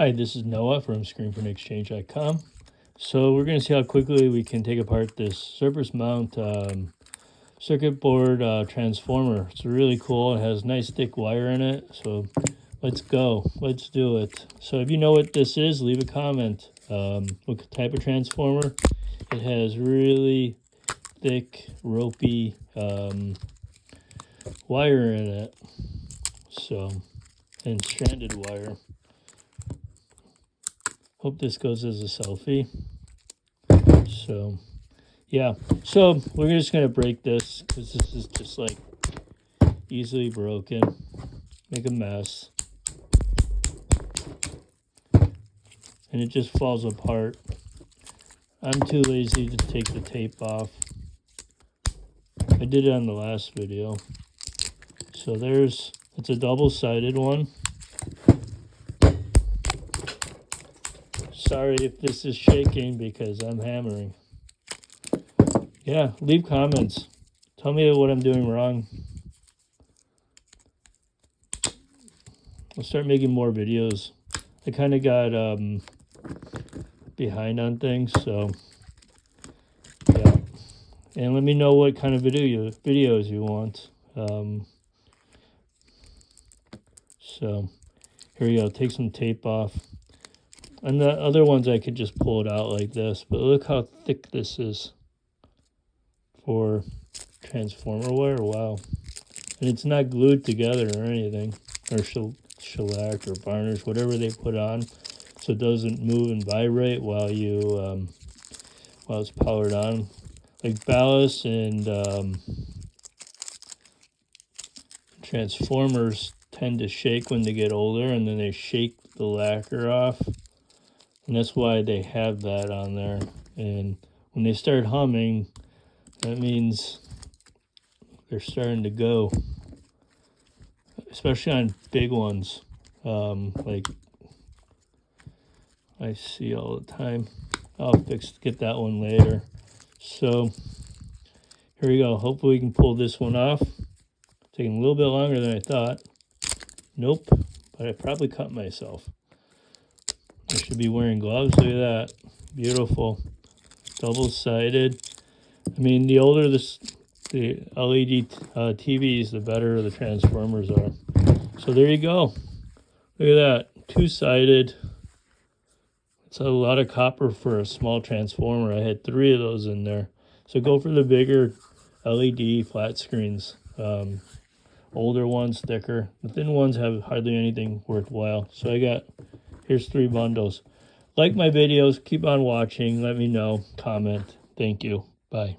Hi, this is Noah from screenprintexchange.com. So we're going to see how quickly we can take apart this surface mount circuit board transformer. It's really cool. It has nice thick wire in it. So let's go. Let's do it. So if you know what this is, leave a comment. What type of transformer? It has really thick, ropey wire in it. So, and stranded wire. Hope this goes as a selfie. So, yeah. So we're just going to break this because this is just like easily broken. Make a mess. And it just falls apart. I'm too lazy to take the tape off. I did it on the last video. So it's a double-sided one. Sorry if this is shaking because I'm hammering. Yeah, leave comments. Tell me what I'm doing wrong. I'll start making more videos. I kind of got behind on things, so yeah. And let me know what kind of videos you want. So here we go. Take some tape off. And the other ones I could just pull it out like this, but look how thick this is for transformer wire. Wow. And it's not glued together or anything, or shellac or varnish, whatever they put on, so it doesn't move and vibrate while it's powered on. Like ballast and transformers tend to shake when they get older, and then they shake the lacquer off. And that's why they have that on there. And when they start humming, that means they're starting to go. Especially on big ones, like I see all the time. I'll get that one later. So here we go. Hopefully we can pull this one off. Taking a little bit longer than I thought. Nope, but I probably cut myself. I should be wearing gloves. Look at that. Beautiful. Double-sided. I mean, the older the LED TVs, the better the transformers are. So there you go. Look at that. Two-sided. It's a lot of copper for a small transformer. I had 3 of those in there. So go for the bigger LED flat screens. Older ones, thicker. The thin ones have hardly anything worthwhile. So here's 3 bundles. Like my videos, keep on watching, let me know, comment. Thank you. Bye.